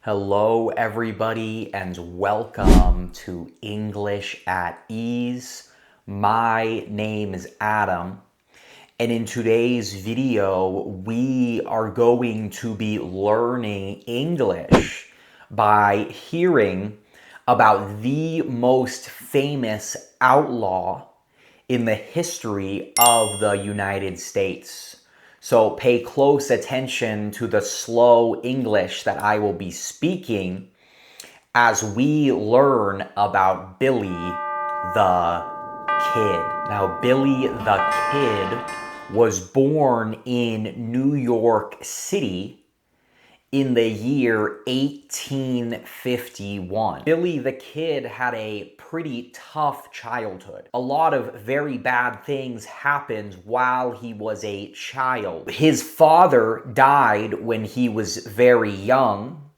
Hello, everybody, and welcome to English at Ease. My name is Adam, and in today's video, we are going to be learning English by hearing about the most famous outlaw in the history of the United States. So pay close attention to the slow English that I will be speaking as we learn about Billy the Kid. Now, Billy the Kid was born in New York City in the year 1851. Billy the Kid had a pretty tough childhood. A lot of very bad things happened while he was a child. His father died when he was very young,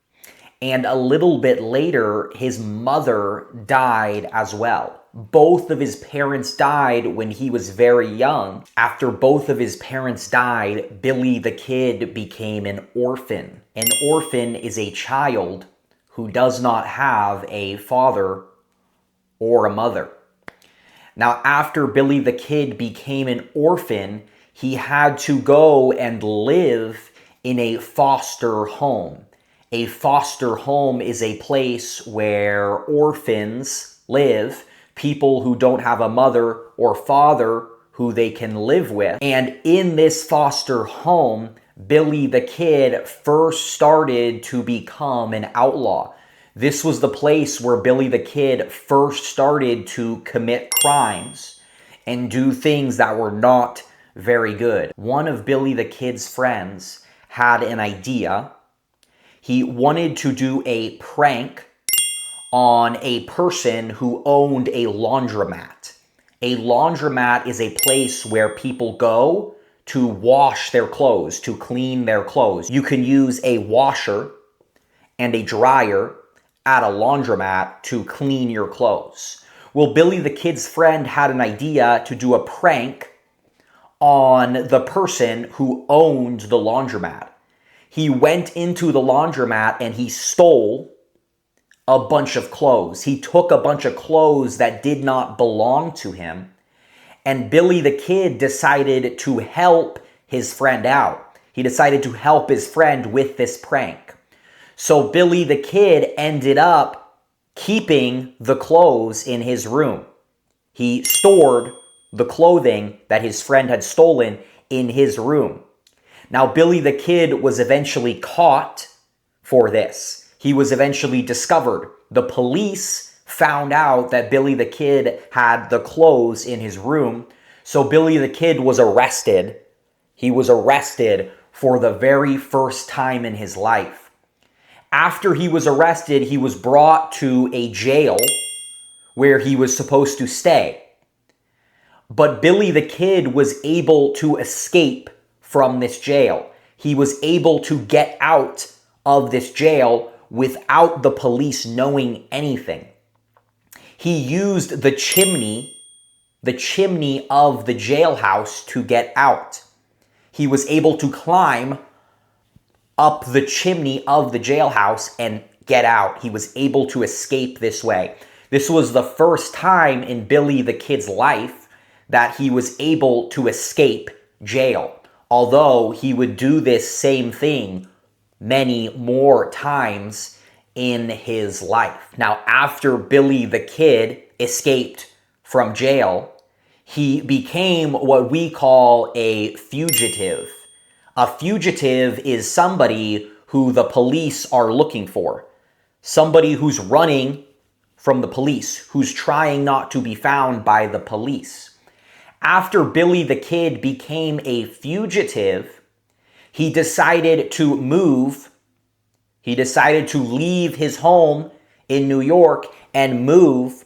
and a little bit later, his mother died as well. Both of his parents died when he was very young. After both of his parents died, Billy the Kid became an orphan. An orphan is a child who does not have a father or a mother. Now, after Billy the Kid became an orphan, he had to go and live in a foster home. A foster home is a place where orphans live, people who don't have a mother or father who they can live with. And in this foster home, Billy the Kid first started to become an outlaw. This was the place where Billy the Kid first started to commit crimes and do things that were not very good. One of Billy the Kid's friends had an idea. He wanted to do a prank on a person who owned a laundromat. A laundromat is a place where people go to wash their clothes, to clean their clothes. You can use a washer and a dryer at a laundromat to clean your clothes. Well, Billy the Kid's friend had an idea to do a prank on the person who owned the laundromat. He went into the laundromat and he stole a bunch of clothes. He took a bunch of clothes that did not belong to him. And Billy the Kid decided to help his friend out. He decided to help his friend with this prank. So Billy the Kid ended up keeping the clothes in his room. He stored the clothing that his friend had stolen in his room. Now, Billy the Kid was eventually caught for this. He was eventually discovered. The police found out that Billy the Kid had the clothes in his room. So Billy the Kid was arrested. He was arrested for the very first time in his life. After he was arrested, he was brought to a jail where he was supposed to stay. But Billy the Kid was able to escape from this jail. He was able to get out of this jail without the police knowing anything. He used the chimney of the jailhouse to get out. He was able to climb up the chimney of the jailhouse and get out. He was able to escape this way. This was the first time in Billy the Kid's life that he was able to escape jail. Although he would do this same thing many more times in his life. Now, after Billy the Kid escaped from jail, he became what we call a fugitive. A fugitive is somebody who the police are looking for. Somebody who's running from the police, who's trying not to be found by the police. After Billy the Kid became a fugitive, he decided to move. He decided to leave his home in New York and move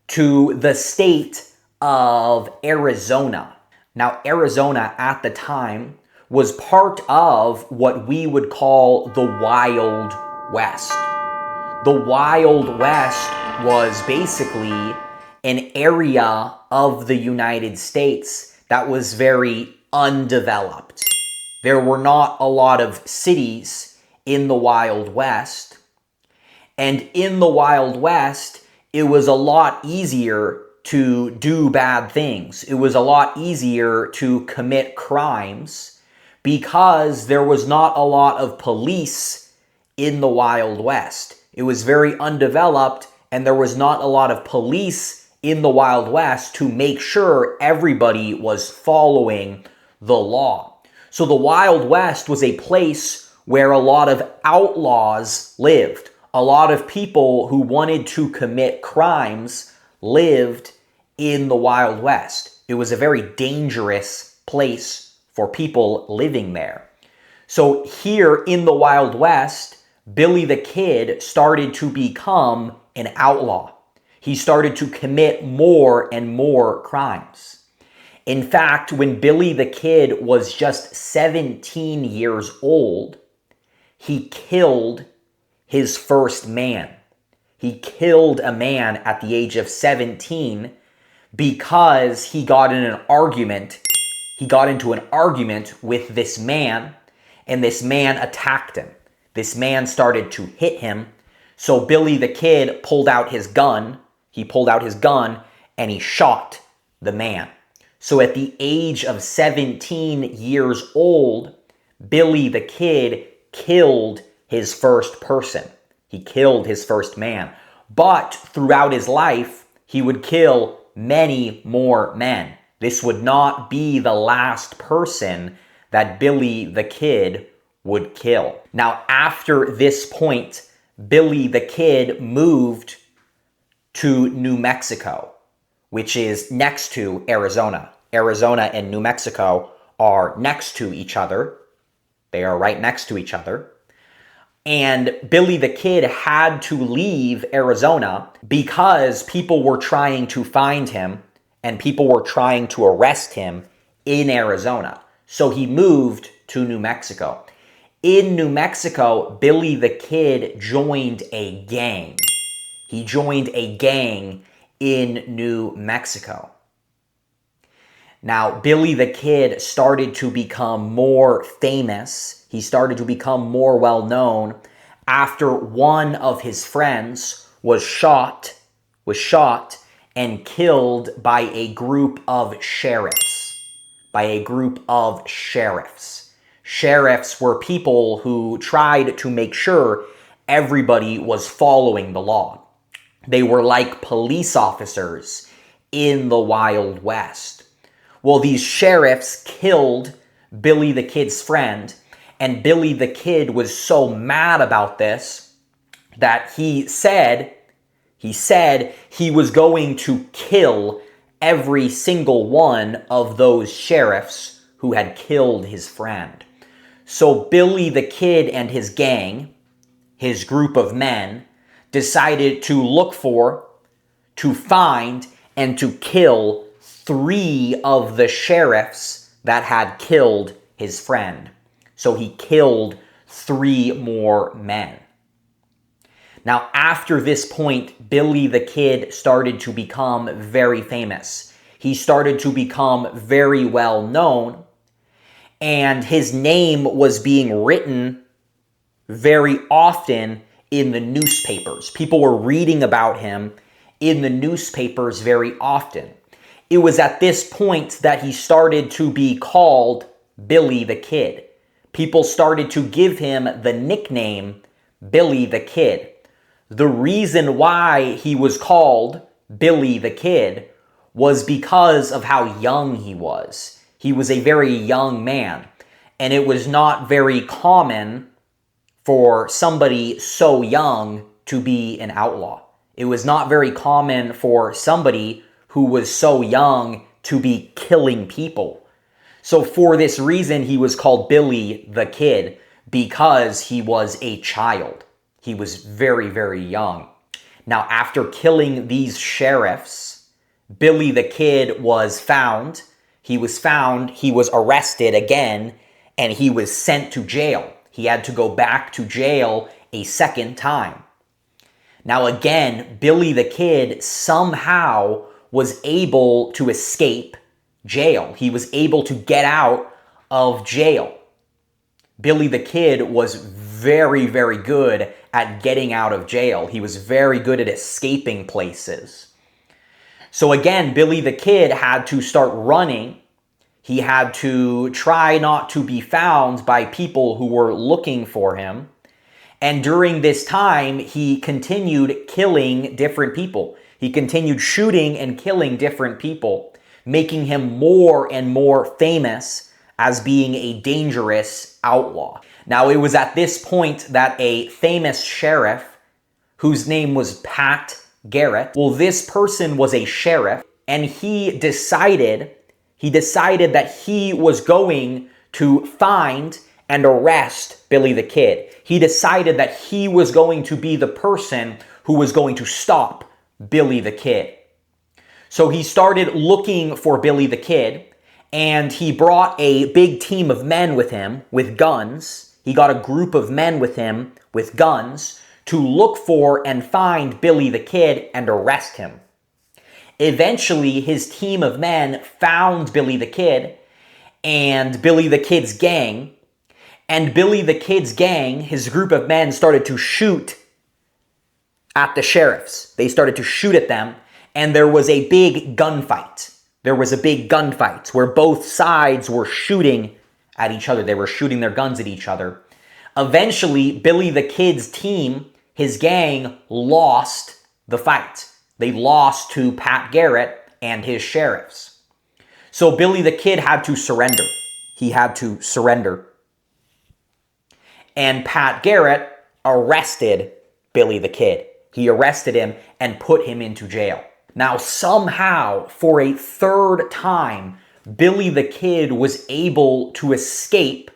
to the state of Arizona. Now, Arizona at the time was part of what we would call the Wild West. The Wild West was basically an area of the United States that was very undeveloped. There were not a lot of cities in the Wild West. And in the Wild West, it was a lot easier to do bad things. It was a lot easier to commit crimes because there was not a lot of police in the Wild West. It was very undeveloped, and there was not a lot of police in the Wild West to make sure everybody was following the law. So the Wild West was a place where a lot of outlaws lived. A lot of people who wanted to commit crimes lived in the Wild West. It was a very dangerous place for people living there. So here in the Wild West, Billy the Kid started to become an outlaw. He started to commit more and more crimes. In fact, when Billy the Kid was just 17 years old, he killed his first man. He killed a man at the age of 17 because he got in an argument. He got into an argument with this man, and this man attacked him. This man started to hit him. So Billy the Kid pulled out his gun. He pulled out his gun and he shot the man. So at the age of 17 years old, Billy the Kid killed his first person. He killed his first man. But throughout his life, he would kill many more men. This would not be the last person that Billy the Kid would kill. Now, after this point, Billy the Kid moved to New Mexico, which is next to Arizona. Arizona and New Mexico are next to each other. They are right next to each other. And Billy the Kid had to leave Arizona because people were trying to find him and people were trying to arrest him in Arizona. So he moved to New Mexico. In New Mexico, Billy the Kid joined a gang. He joined a gang in New Mexico. Now, Billy the Kid started to become more famous. He started to become more well-known after one of his friends was shot and killed by a group of sheriffs. Sheriffs were people who tried to make sure everybody was following the law. They were like police officers in the Wild West. Well, these sheriffs killed Billy the Kid's friend, and Billy the Kid was so mad about this that he said he was going to kill every single one of those sheriffs who had killed his friend. So Billy the Kid and his gang, his group of men, decided to look for, to find, and to kill 3 of the sheriffs that had killed his friend. So he killed 3 more men. Now, after this point, Billy the Kid started to become very famous. He started to become very well known, and his name was being written very often in the newspapers. People were reading about him in the newspapers very often. It was at this point that he started to be called Billy the Kid. People started to give him the nickname Billy the Kid. The reason why he was called Billy the Kid was because of how young he was. He was a very young man, and it was not very common for somebody so young to be an outlaw. It was not very common for somebody who was so young to be killing people. So for this reason, he was called Billy the Kid, because he was a child. He was very, very young. Now, after killing these sheriffs, Billy the Kid was found. He was arrested again, and he was sent to jail. He had to go back to jail a second time. Now again, Billy the Kid somehow was able to escape jail. He was able to get out of jail. Billy the Kid was very, very good at getting out of jail. He was very good at escaping places. So again, Billy the Kid had to start running. He had to try not to be found by people who were looking for him. And during this time, he continued killing different people. He continued shooting and killing different people, making him more and more famous as being a dangerous outlaw. Now, it was at this point that a famous sheriff, whose name was Pat Garrett, well, this person was a sheriff, and he decided that he was going to find and arrest Billy the Kid. He decided that he was going to be the person who was going to stop Billy the Kid. So he started looking for Billy the Kid, and he brought a big team of men with him with guns. He got a group of men with him with guns to look for and find Billy the Kid and arrest him. Eventually, his team of men found Billy the Kid and Billy the Kid's gang. And Billy the Kid's gang, his group of men, started to shoot at the sheriffs. They started to shoot at them, and there was a big gunfight. There was a big gunfight where both sides were shooting at each other. They were shooting their guns at each other. Eventually, Billy the Kid's team, his gang, lost the fight. They lost to Pat Garrett and his sheriffs. So Billy the Kid had to surrender. He had to surrender. And Pat Garrett arrested Billy the Kid. He arrested him and put him into jail. Now, somehow, for a third time, Billy the Kid was able to escape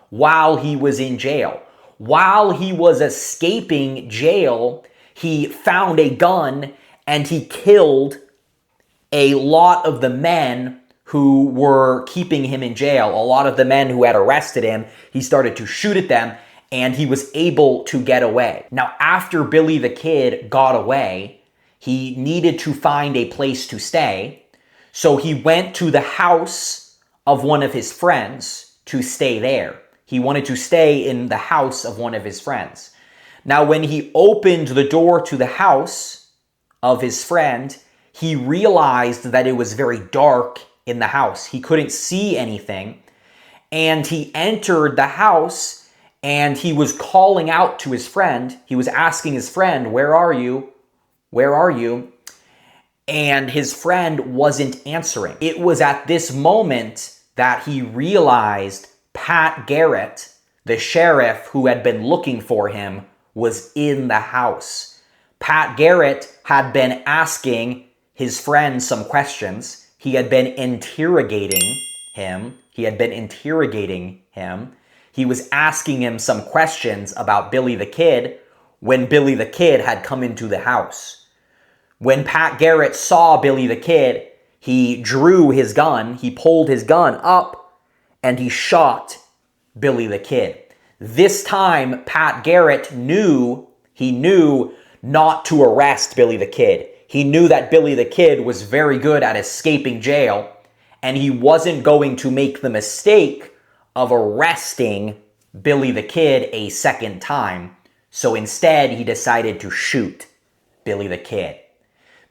while he was in jail. While he was escaping jail, he found a gun and he killed a lot of the men who were keeping him in jail. A lot of the men who had arrested him, he started to shoot at them, and he was able to get away. Now, after Billy the Kid got away, he needed to find a place to stay. So he went to the house of one of his friends to stay there. He wanted to stay in the house of one of his friends. Now, when he opened the door to the house of his friend, he realized that it was very dark in the house. He couldn't see anything. And he entered the house and he was calling out to his friend. He was asking his friend, "Where are you? Where are you?" And his friend wasn't answering. It was at this moment that he realized Pat Garrett, the sheriff who had been looking for him, was in the house. Pat Garrett had been asking his friend some questions. He had been interrogating him. He was asking him some questions about Billy the Kid when Billy the Kid had come into the house. When Pat Garrett saw Billy the Kid, he drew his gun, he pulled his gun up, and he shot Billy the Kid. This time, Pat Garrett knew not to arrest Billy the Kid. He knew that Billy the Kid was very good at escaping jail, and he wasn't going to make the mistake of arresting Billy the Kid a second time. So instead, he decided to shoot Billy the Kid.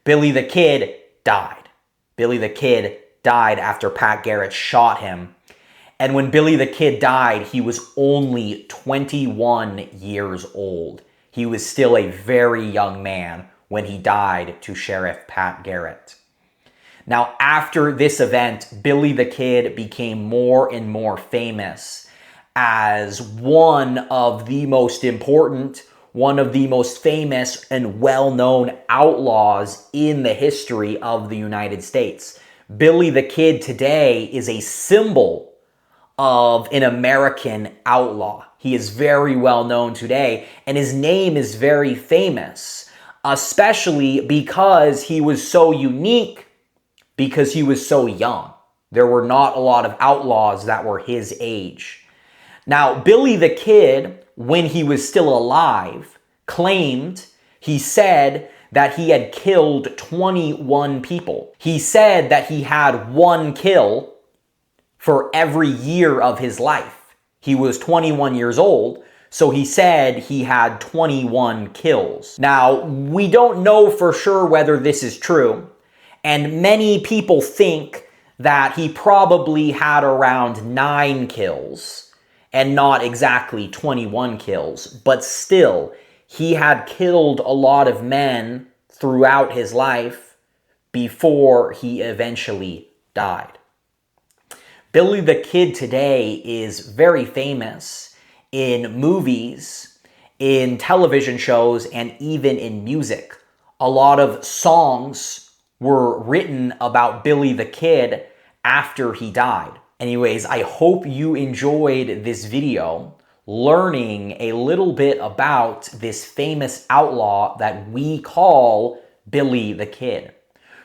Billy the Kid died. Billy the Kid died after Pat Garrett shot him. And when Billy the Kid died, he was only 21 years old. He was still a very young man when he died to Sheriff Pat Garrett. Now, after this event, Billy the Kid became more and more famous as one of the most important, one of the most famous and well-known outlaws in the history of the United States. Billy the Kid today is a symbol of an American outlaw. He is very well known today, and his name is very famous, especially because he was so unique, because he was so young. There were not a lot of outlaws that were his age. Now, Billy the Kid, when he was still alive, he said that he had killed 21 people. He said that he had one kill for every year of his life. He was 21 years old, So he said he had 21 kills. Now, we don't know for sure whether this is true, and many people think that he probably had around 9 kills and not exactly 21 kills, but still, he had killed a lot of men throughout his life before he eventually died. Billy the Kid today is very famous in movies, in television shows, and even in music. A lot of songs were written about Billy the Kid after he died. Anyways, I hope you enjoyed this video learning a little bit about this famous outlaw that we call Billy the Kid.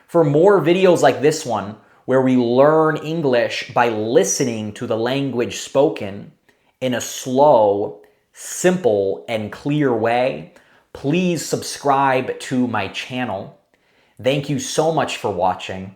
For more videos like this one, where we learn English by listening to the language spoken in a slow, simple, and clear way, please subscribe to my channel. Thank you so much for watching,